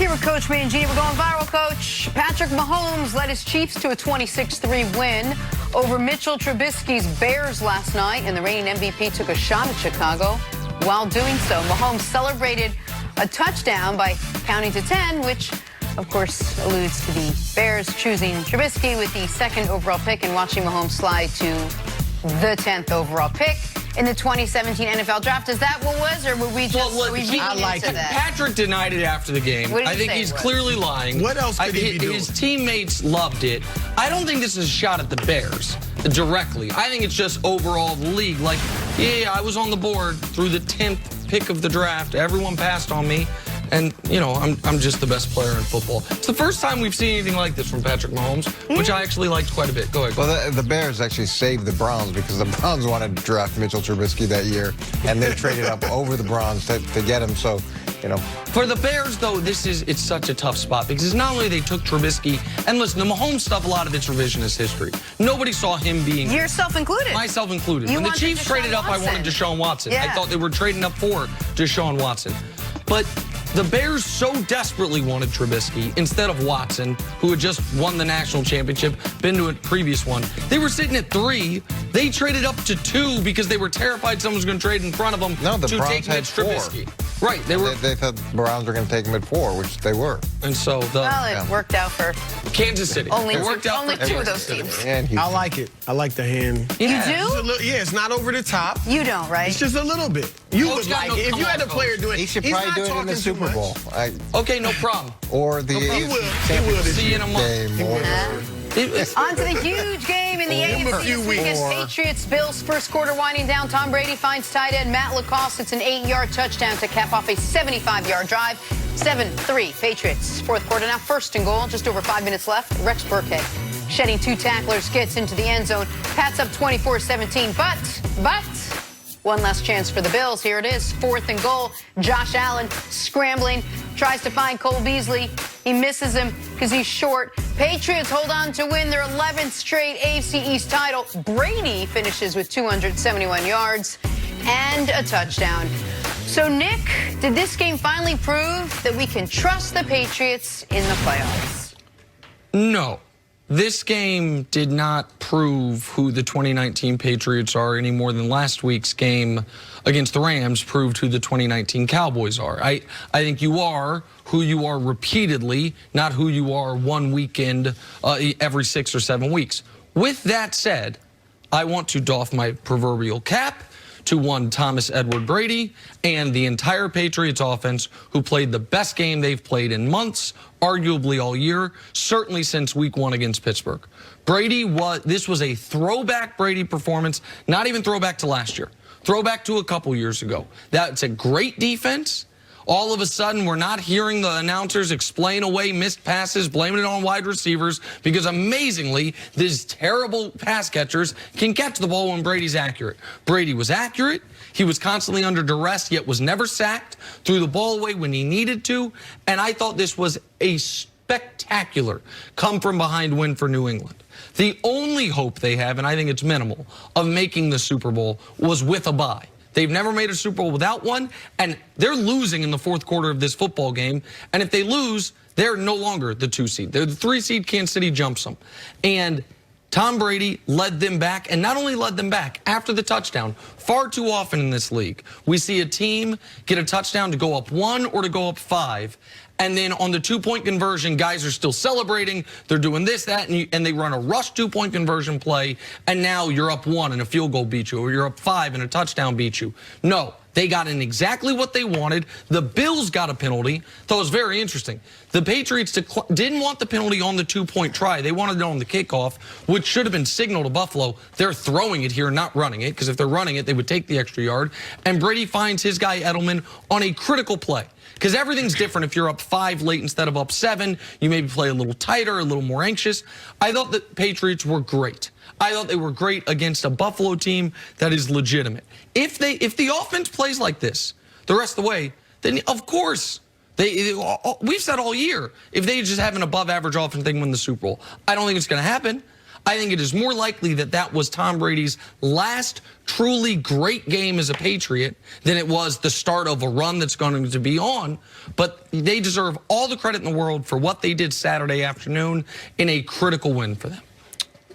Here with Coach Mangini. We're going viral, Coach. Patrick Mahomes led his Chiefs to a 26-3 win over Mitchell Trubisky's Bears last night, and the reigning MVP took a shot at Chicago. While doing so, Mahomes celebrated a touchdown by counting to 10, which, of course, alludes to the Bears choosing Trubisky with the second overall pick and watching Mahomes slide to the 10th overall pick in the 2017 NFL Draft. Is that what was, or were we just I like it. Patrick denied it after the game. I think he's clearly lying. What else could he be doing? His teammates loved it. I don't think this is a shot at the Bears directly. I think it's just overall the league. Like, yeah, I was on the board through the 10th pick of the draft. Everyone passed on me. And, you know, I'm just the best player in football. It's the first time we've seen anything like this from Patrick Mahomes, which I actually liked quite a bit. Go ahead. Well, the Bears actually saved the Browns because the Browns wanted to draft Mitchell Trubisky that year, and they traded up over the Browns to get him. So, you know. For the Bears, though, it's such a tough spot because not only they took Trubisky, and listen, the Mahomes stuff, a lot of it's revisionist history. Nobody saw him being... Yourself included. Myself included. When the Chiefs traded up, I wanted Deshaun Watson. Yeah. I thought they were trading up for Deshaun Watson. But the Bears so desperately wanted Trubisky instead of Watson, who had just won the national championship, been to a previous one. They were sitting at 3. They traded up to 2 because they were terrified someone was going to trade in front of them to Browns take Mitch Trubisky. Right. They thought the Browns were going to take him at 4, which they were. And so it worked out for Kansas City. Only it two of those teams. I like it. I like the hand. Yeah. You do? Yeah, it's not over the top. You don't, right? It's just a little bit. You would like it. If you had a player do it, he should probably do it in the Super Bowl. Okay, no problem. Or the he will see you in a month. On to the huge game in the AFC this weekend. Patriots, Bills, first quarter winding down. Tom Brady finds tight end Matt LaCosse. It's an 8-yard touchdown to cap off a 75-yard drive. 7-3 Patriots. Fourth quarter now, first and goal. Just over 5 minutes left. Rex Burkhead, shedding 2 tacklers, gets into the end zone. Pats up 24-17, but one last chance for the Bills. Here it is, fourth and goal. Josh Allen scrambling, tries to find Cole Beasley. He misses him because he's short. Patriots hold on to win their 11th straight AFC East title. Brady finishes with 271 yards and a touchdown. So, Nick, did this game finally prove that we can trust the Patriots in the playoffs? No. This game did not prove who the 2019 Patriots are any more than last week's game against the Rams proved who the 2019 Cowboys are. I think you are who you are repeatedly, not who you are one weekend every 6 or 7 weeks. With that said, I want to doff my proverbial cap to one Thomas Edward Brady and the entire Patriots offense, who played the best game they've played in months, arguably all year, certainly since week 1 against Pittsburgh. This was a throwback Brady performance, not even throwback to last year, throwback to a couple years ago. That's a great defense. All of a sudden, we're not hearing the announcers explain away missed passes, blaming it on wide receivers, because amazingly, these terrible pass catchers can catch the ball when Brady's accurate. Brady was accurate. He was constantly under duress, yet was never sacked, threw the ball away when he needed to, and I thought this was a spectacular come-from-behind win for New England. The only hope they have, and I think it's minimal, of making the Super Bowl was with a bye. They've never made a Super Bowl without one, and they're losing in the fourth quarter of this football game. And if they lose, they're no longer the 2 seed. They're the 3 seed. Kansas City jumps them. And Tom Brady led them back, and not only led them back, after the touchdown, far too often in this league, we see a team get a touchdown to go up 1 or to go up 5. And then on the 2-point conversion, guys are still celebrating. They're doing this, that, and they run a rush 2-point conversion play, and now you're up 1 and a field goal beat you, or you're up 5 and a touchdown beat you. No, they got in exactly what they wanted. The Bills got a penalty. That was very interesting. The Patriots didn't want the penalty on the 2-point try. They wanted it on the kickoff, which should have been signal to Buffalo. They're throwing it here, not running it, because if they're running it, they would take the extra yard. And Brady finds his guy Edelman on a critical play. Because everything's different if you're up 5 late instead of up 7. You maybe play a little tighter, a little more anxious. I thought the Patriots were great. I thought they were great against a Buffalo team that is legitimate. If the offense plays like this the rest of the way, then of course, we've said all year, if they just have an above-average offense, they can win the Super Bowl. I don't think it's going to happen. I think it is more likely that that was Tom Brady's last truly great game as a Patriot than it was the start of a run that's going to be on. But they deserve all the credit in the world for what they did Saturday afternoon in a critical win for them.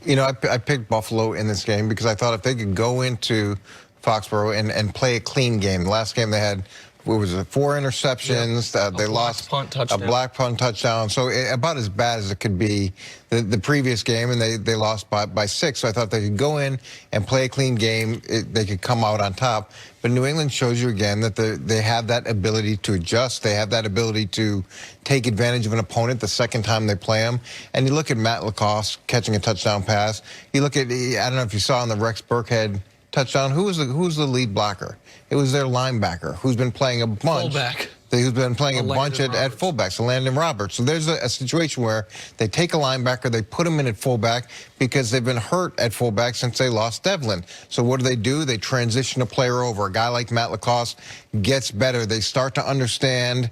You know, I picked Buffalo in this game because I thought if they could go into Foxborough and play a clean game. The last game they had, what was it, 4 interceptions. Yep. They lost a black punt touchdown. So about as bad as it could be the previous game, and they lost by 6. So I thought they could go in and play a clean game. They could come out on top. But New England shows you again that they have that ability to adjust. They have that ability to take advantage of an opponent the second time they play them. And you look at Matt Lacoste catching a touchdown pass. You look at, I don't know if you saw on the Rex Burkhead touchdown, who's the lead blocker? It was their linebacker who's been playing a bunch. Fullback. Who's been playing a bunch at fullback, so Landon Roberts. So there's a situation where they take a linebacker, they put him in at fullback because they've been hurt at fullback since they lost Devlin. So what do? They transition a player over. A guy like Matt Lacoste gets better. They start to understand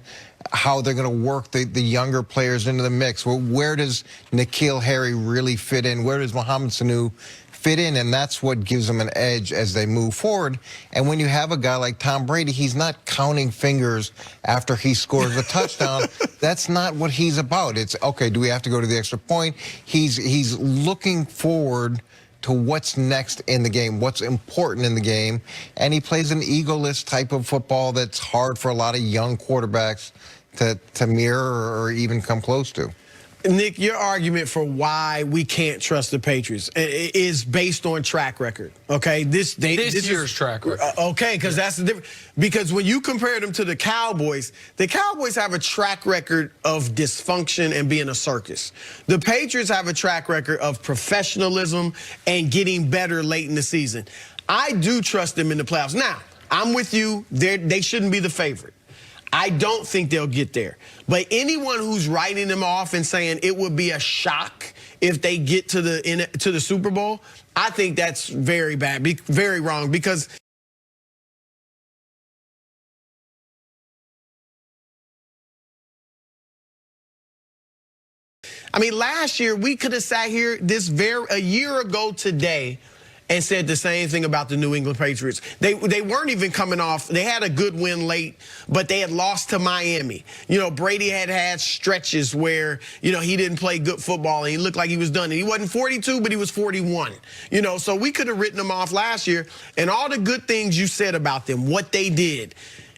how they're going to work the younger players into the mix. Well, where does N'Keal Harry really fit in? Where does Mohamed Sanu fit in? And that's what gives them an edge as they move forward. And when you have a guy like Tom Brady, he's not counting fingers after he scores a touchdown. That's not what he's about. It's, okay, do we have to go to the extra point? He's looking forward to what's next in the game, what's important in the game. And he plays an egoless type of football that's hard for a lot of young quarterbacks to mirror or even come close to. Nick, your argument for why we can't trust the Patriots is based on track record. Okay, this year's track record. Okay, because that's the difference. Because when you compare them to the Cowboys have a track record of dysfunction and being a circus. The Patriots have a track record of professionalism and getting better late in the season. I do trust them in the playoffs. Now, I'm with you. They shouldn't be the favorite. I don't think they'll get there. But anyone who's writing them off and saying it would be a shock if they get to the Super Bowl, I think that's very bad, very wrong. Because I mean, last year we could have sat here a year ago today and said the same thing about the New England Patriots. They weren't even coming off. They had a good win late, but they had lost to Miami. You know, Brady had stretches where, you know, he didn't play good football and he looked like he was done. And he wasn't 42, but he was 41. You know, so we could have written them off last year. And all the good things you said about them, what they did,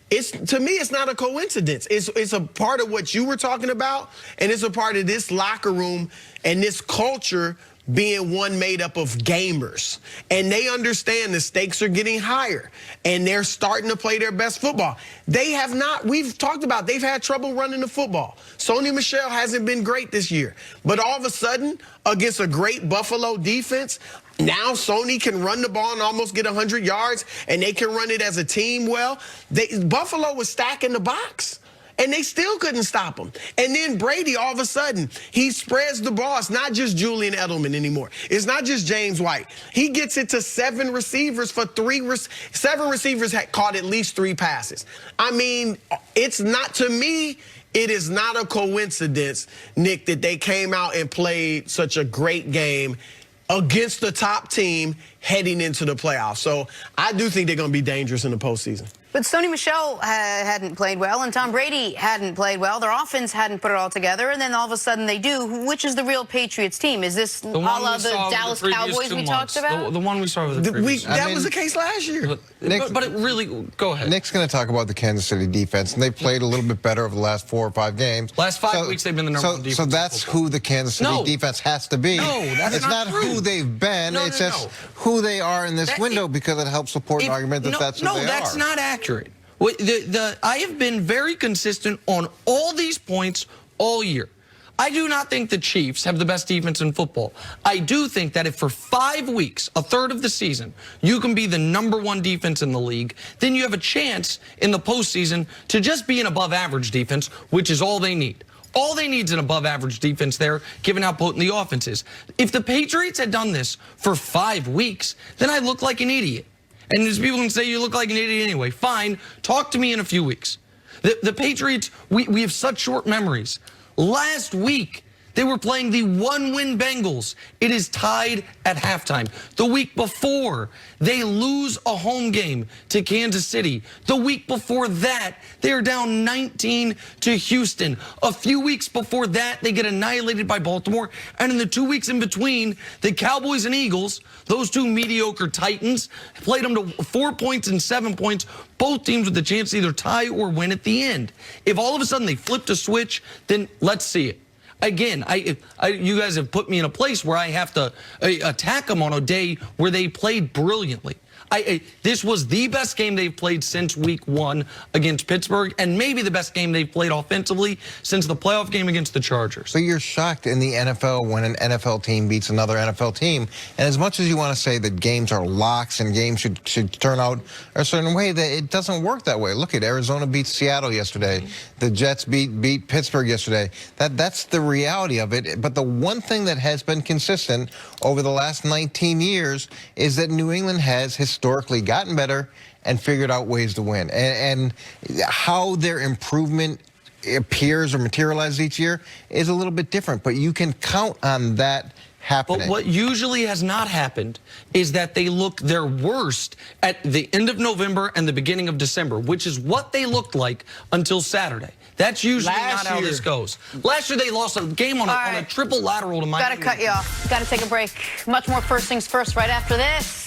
to me, it's not a coincidence. It's a part of what you were talking about, and it's a part of this locker room and this culture being one made up of gamers. And they understand the stakes are getting higher, and they're starting to play their best football. They have not, we've talked about, they've had trouble running the football. Sony Michel hasn't been great this year. But all of a sudden, against a great Buffalo defense, now Sony can run the ball and almost get 100 yards, and they can run it as a team well. Buffalo was stacking the box, and they still couldn't stop him. And then Brady, all of a sudden, he spreads the ball. It's not just Julian Edelman anymore. It's not just James White. He gets it to 7 receivers for 7 receivers had caught at least 3 passes. I mean, it's not, to me, it is not a coincidence, Nick, that they came out and played such a great game against the top team heading into the playoffs. So I do think they're going to be dangerous in the postseason. But Sony Michel hadn't played well, and Tom Brady hadn't played well. Their offense hadn't put it all together, and then all of a sudden they do. Which is the real Patriots team? Is this a la the Dallas Cowboys we talked about? The one we saw with the previous That was the case last year. But it really, go ahead. Nick's going to talk about the Kansas City defense, and they've played a little bit better over the last 4 or 5 games. Last 5 weeks they've been the number 1 defense. So that's who the Kansas City defense has to be. No, that's it's not who they've been. It's just who they are in this window, because it helps support an argument that that's who they are. No, that's not accurate. I have been very consistent on all these points all year. I do not think the Chiefs have the best defense in football. I do think that if for 5 weeks, a third of the season, you can be the number 1 defense in the league, then you have a chance in the postseason to just be an above-average defense, which is all they need. All they need is an above-average defense there, given how potent the offense is. If the Patriots had done this for 5 weeks, then I look like an idiot. And there's people who can say you look like an idiot anyway. Fine, talk to me in a few weeks. The Patriots, we have such short memories. Last week, They were playing the one-win Bengals. It is tied at halftime. The week before, they lose a home game to Kansas City. The week before that, they are down 19 to Houston. A few weeks before that, they get annihilated by Baltimore. And in the 2 weeks in between, the Cowboys and Eagles, those two mediocre Titans, played them to 4 points and 7 points. Both teams with the chance to either tie or win at the end. If all of a sudden they flipped a switch, then let's see it. Again, you guys have put me in a place where I have to attack them on a day where they played brilliantly. This was the best game they've played since week 1 against Pittsburgh, and maybe the best game they've played offensively since the playoff game against the Chargers. So you're shocked in the NFL when an NFL team beats another NFL team. And as much as you want to say that games are locks and games should turn out a certain way, that it doesn't work that way. Look at Arizona beat Seattle yesterday. The Jets beat Pittsburgh yesterday. That's the reality of it. But the one thing that has been consistent over the last 19 years is that New England has historically gotten better and figured out ways to win. And how their improvement appears or materializes each year is a little bit different, but you can count on that happening. But what usually has not happened is that they look their worst at the end of November and the beginning of December, which is what they looked like until Saturday. That's usually not how this goes. Last year, they lost a game on a triple lateral to Miami. Got to cut you off. Got to take a break. Much more First Things First right after this.